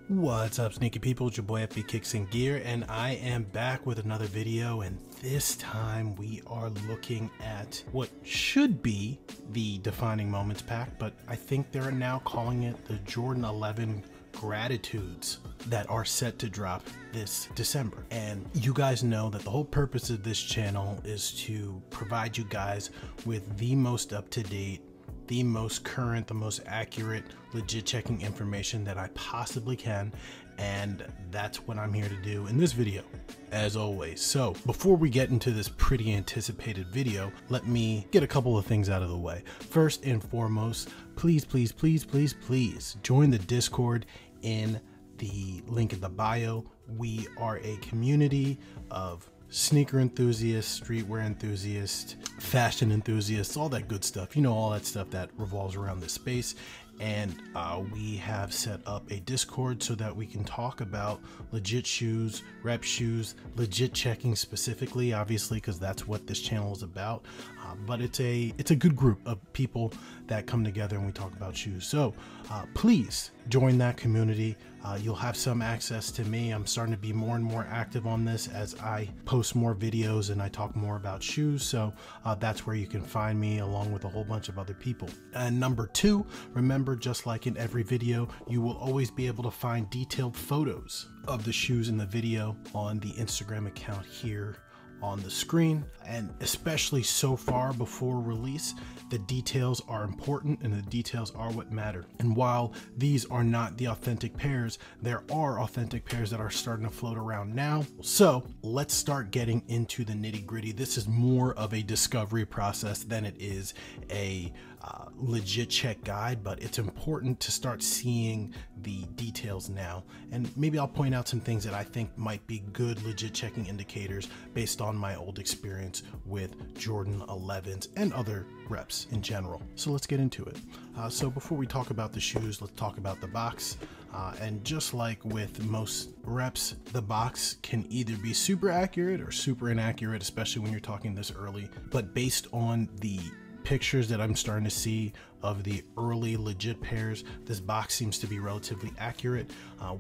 What's up, sneaky people? It's your boy FB Kicks and Gear, and I am back with another video, and this time we are looking at what should be the Defining Moments pack, but I think they're now calling it the Jordan 11 Gratitudes that are set to drop this December. And you guys know that the whole purpose of this channel is to provide you guys with the most up-to-date, the most current, the most accurate, legit checking information that I possibly can, and that's what I'm here to do in this video, as always. So before we get into this pretty anticipated video, let me get a couple of things out of the way. First and foremost, please join the Discord in the link in the bio. We are a community of sneaker enthusiasts, streetwear enthusiasts, fashion enthusiasts, all that good stuff. You know, all that stuff that revolves around this space. And we have set up a Discord so that we can talk about legit shoes, rep shoes, legit checking specifically, obviously, because that's what this channel is about. But it's a good group of people that come together and we talk about shoes. So please join that community. You'll have some access to me. I'm starting to be more and more active on this as I post more videos and I talk more about shoes. So that's where you can find me, along with a whole bunch of other people. And number two, remember, just like in every video, you will always be able to find detailed photos of the shoes in the video on the Instagram account here on the screen. And especially so far before release, the details are important and the details are what matter. And while these are not the authentic pairs, there are authentic pairs that are starting to float around now. So let's start getting into the nitty gritty. This is more of a discovery process than it is a legit check guide, but it's important to start seeing the details now. And maybe I'll point out some things that I think might be good legit checking indicators based on my old experience with Jordan 11s and other reps in general. So let's get into it. So before we talk about the shoes, let's talk about the box. And just like with most reps, the box can either be super accurate or super inaccurate, especially when you're talking this early. But based on the pictures that I'm starting to see of the early legit pairs, this box seems to be relatively accurate.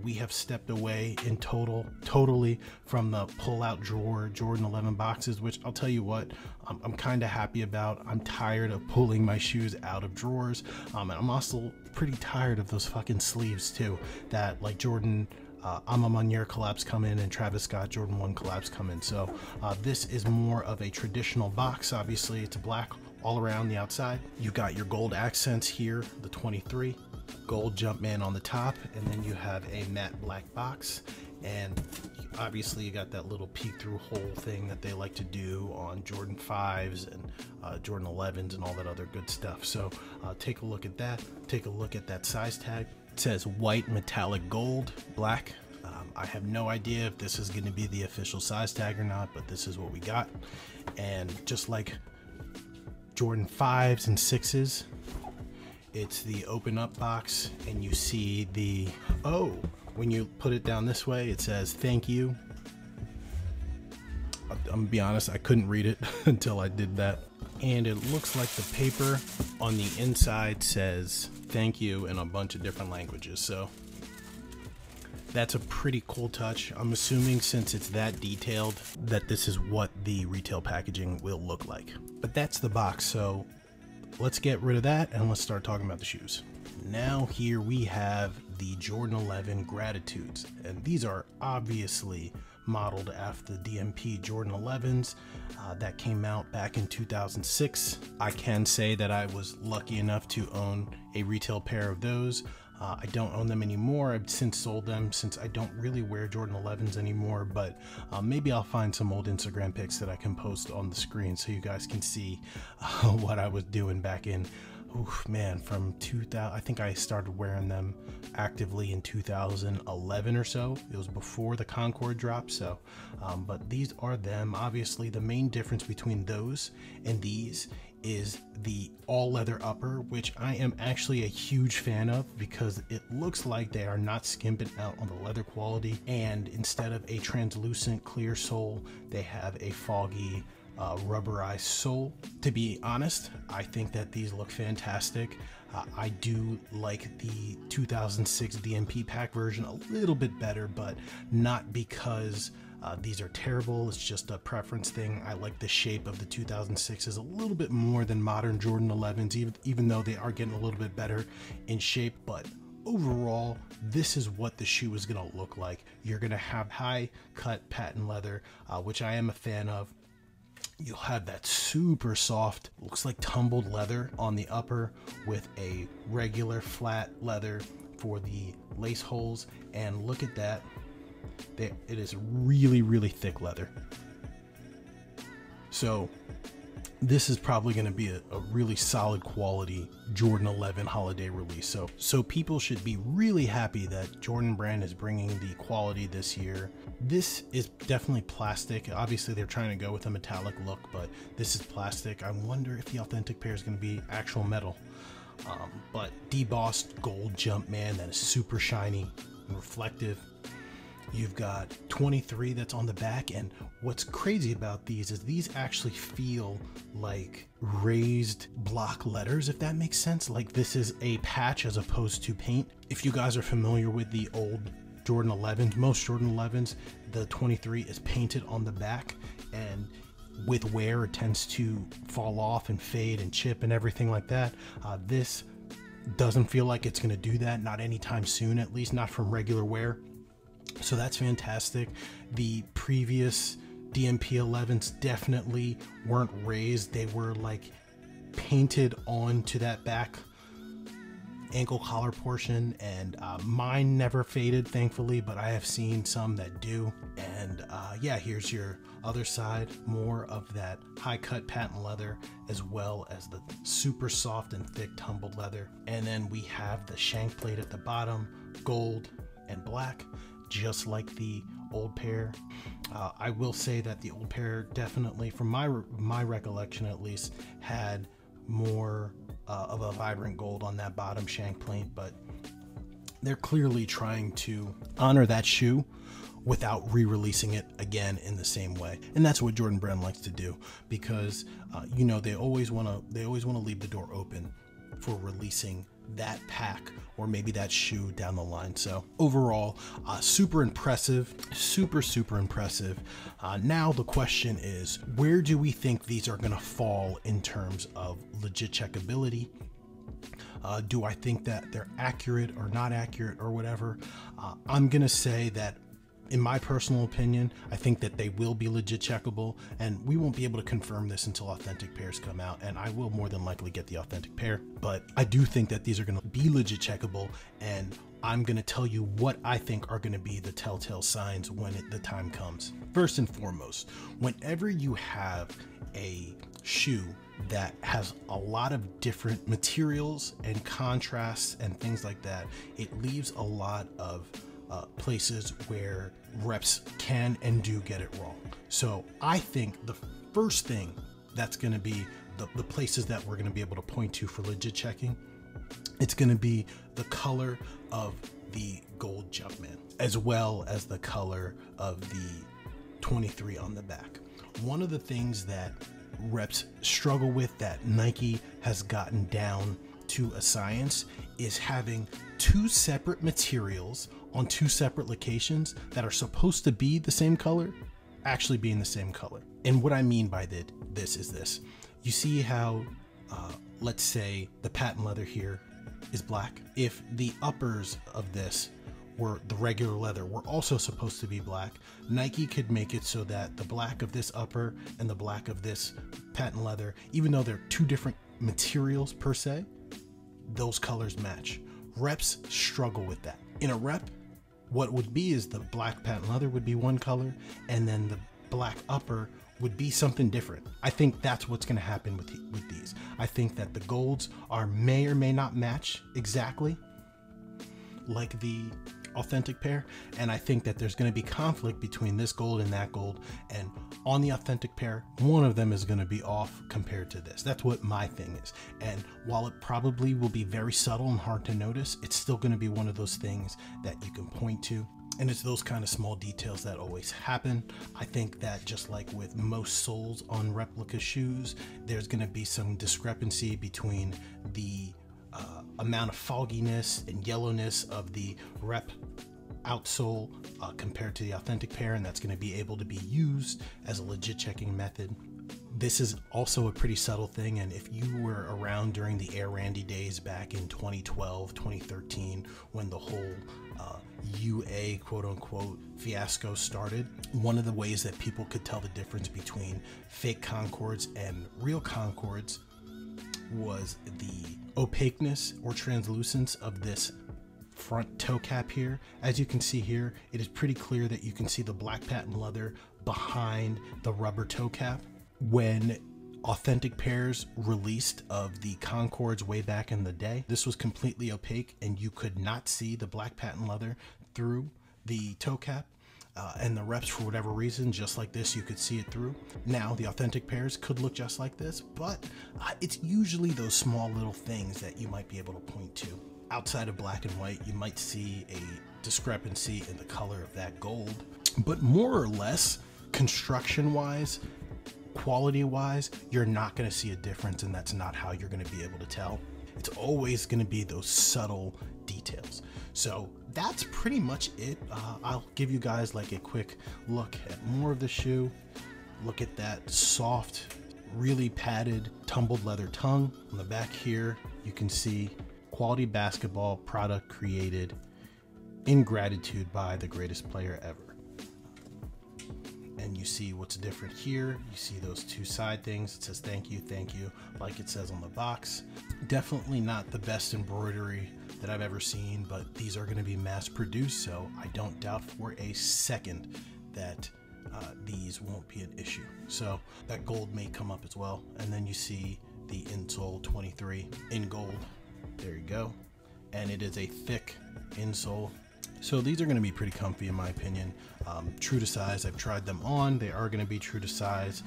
We have stepped away in totally from the pull-out drawer Jordan 11 boxes, which I'll tell you what, I'm kind of happy about. I'm tired of pulling my shoes out of drawers, and I'm also pretty tired of those fucking sleeves too, that like Jordan I'm a Munir collabs come in and Travis Scott Jordan 1 collabs come in. So this is more of a traditional box. Obviously it's black all around the outside. You got your gold accents here, the 23, gold Jumpman on the top, and then you have a matte black box. And obviously you got that little peek through hole thing that they like to do on Jordan 5s and Jordan 11s and all that other good stuff. So take a look at that. Take a look at that size tag. It says white metallic gold black. I have no idea if this is going to be the official size tag or not, but this is what we got. And just like Jordan 5s and 6s, it's the open up box, and you see the, oh, when you put it down this way, it says thank you. I'm gonna be honest, I couldn't read it until I did that. And it looks like the paper on the inside says thank you in a bunch of different languages. So that's a pretty cool touch. I'm assuming since it's that detailed that this is what the retail packaging will look like. But that's the box, so let's get rid of that and let's start talking about the shoes. Now here we have the Jordan 11 Gratitudes, and these are obviously modeled after the DMP Jordan 11s that came out back in 2006. I can say that I was lucky enough to own a retail pair of those. I don't own them anymore. I've since sold them since I don't really wear Jordan 11s anymore, but maybe I'll find some old Instagram pics that I can post on the screen so you guys can see what I was doing back in, oof, man, from 2000. I think I started wearing them actively in 2011 or so. It was before the Concord drop. So but these are them. Obviously the main difference between those and these is the all leather upper, which I am actually a huge fan of because it looks like they are not skimping out on the leather quality, and instead of a translucent clear sole, they have a foggy rubberized sole. To be honest, I think that these look fantastic. I do like the 2006 DMP pack version a little bit better, but not because these are terrible. It's just a preference thing. I like the shape of the 2006s a little bit more than modern Jordan 11s, even though they are getting a little bit better in shape. But overall, this is what the shoe is going to look like. You're going to have high cut patent leather, which I am a fan of. You'll have that super soft, looks like tumbled leather on the upper with a regular flat leather for the lace holes. And look at that. It is really, really thick leather. So this is probably going to be a really solid quality Jordan 11 holiday release. So people should be really happy that Jordan Brand is bringing the quality this year. This is definitely plastic. Obviously they're trying to go with a metallic look, but this is plastic. I wonder if the authentic pair is going to be actual metal. But debossed gold Jumpman that is super shiny and reflective. You've got 23 that's on the back, and what's crazy about these is these actually feel like raised block letters, if that makes sense. Like this is a patch as opposed to paint. If you guys are familiar with the old Jordan 11s, most Jordan 11s, the 23 is painted on the back, and with wear it tends to fall off and fade and chip and everything like that. This doesn't feel like it's going to do that, not anytime soon, at least not from regular wear. So that's fantastic. The previous DMP 11s definitely weren't raised. They were like painted onto that back ankle collar portion, and mine never faded, thankfully, but I have seen some that do. And yeah, here's your other side, more of that high cut patent leather as well as the super soft and thick tumbled leather. And then we have the shank plate at the bottom, gold and black, just like the old pair. I will say that the old pair definitely, from my recollection at least, had more of a vibrant gold on that bottom shank plate, but they're clearly trying to honor that shoe without re-releasing it again in the same way. And that's what Jordan Brand likes to do, because you know, they always want to leave the door open for releasing that pack or maybe that shoe down the line. So overall, super impressive, super impressive. Now the question is, where do we think these are going to fall in terms of legit checkability? Do I think that they're accurate or not accurate or whatever? I'm going to say that, in my personal opinion, I think that they will be legit checkable, and we won't be able to confirm this until authentic pairs come out, and I will more than likely get the authentic pair. But I do think that these are going to be legit checkable, and I'm going to tell you what I think are going to be the telltale signs when the time comes. First and foremost, whenever you have a shoe that has a lot of different materials and contrasts and things like that, it leaves a lot of places where reps can and do get it wrong. So I think the first thing that's going to be the places that we're going to be able to point to for legit checking, it's going to be the color of the gold Jumpman, as well as the color of the 23 on the back. One of the things that reps struggle with, that Nike has gotten down to a science, is having two separate materials on two separate locations that are supposed to be the same color actually being the same color. And what I mean by this is this. You see how let's say the patent leather here is black. If the uppers of this were the regular leather were also supposed to be black, Nike could make it so that the black of this upper and the black of this patent leather, even though they're two different materials per se, those colors match. Reps struggle with that. In a rep, what would be is the black patent leather would be one color, and then the black upper would be something different. I think that's what's going to happen with these. I think that the golds may or may not match exactly like the authentic pair, and I think that there's going to be conflict between this gold and that gold, and on the authentic pair, one of them is going to be off compared to this. That's what my thing is. And while it probably will be very subtle and hard to notice, it's still going to be one of those things that you can point to. And it's those kind of small details that always happen. I think that just like with most soles on replica shoes, there's going to be some discrepancy between the amount of fogginess and yellowness of the rep outsole compared to the authentic pair, and that's going to be able to be used as a legit checking method. This is also a pretty subtle thing, and if you were around during the Air Randy days back in 2012, 2013, when the whole UA quote-unquote fiasco started, one of the ways that people could tell the difference between fake Concords and real Concords was the opaqueness or translucence of this front toe cap here. As you can see here, it is pretty clear that you can see the black patent leather behind the rubber toe cap. When authentic pairs released of the Concords way back in the day, this was completely opaque and you could not see the black patent leather through the toe cap. And the reps, for whatever reason, just like this, you could see it through. Now, the authentic pairs could look just like this, but it's usually those small little things that you might be able to point to. Outside of black and white, you might see a discrepancy in the color of that gold, but more or less, construction-wise, quality-wise, you're not going to see a difference, and that's not how you're going to be able to tell. It's always going to be those subtle details. So that's pretty much it. I'll give you guys like a quick look at more of the shoe. Look at that soft, really padded, tumbled leather tongue. On the back here, you can see quality basketball product created in gratitude by the greatest player ever. And you see what's different here. You see those two side things. It says thank you, like it says on the box. Definitely not the best embroidery that I've ever seen, but these are going to be mass produced, so I don't doubt for a second that these won't be an issue. So that gold may come up as well. And then you see the insole 23 in gold. There you go. And it is a thick insole. So these are going to be pretty comfy in my opinion. True to size, I've tried them on. They are going to be true to size,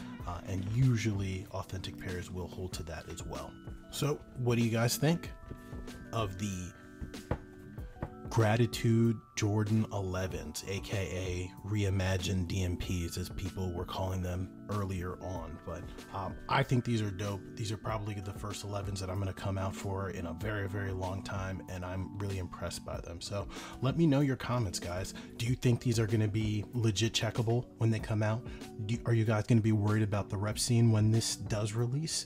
and usually authentic pairs will hold to that as well. So what do you guys think of the Gratitude Jordan 11s, aka reimagined DMPs as people were calling them earlier on? But I think these are dope. These are probably the first 11s that I'm going to come out for in a very, very long time, and I'm really impressed by them. So let me know your comments, guys. Do you think these are going to be legit checkable when they come out? Are you guys going to be worried about the rep scene when this does release?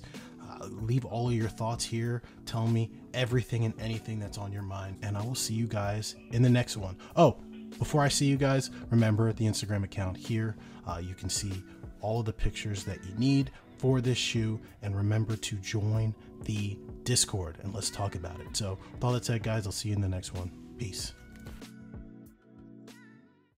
Leave all of your thoughts here. Tell me everything and anything that's on your mind, and I will see you guys in the next one. Oh, before I see you guys, remember the Instagram account here. You can see all of the pictures that you need for this shoe, and remember to join the Discord and let's talk about it. So with all that said, guys, I'll see you in the next one. Peace.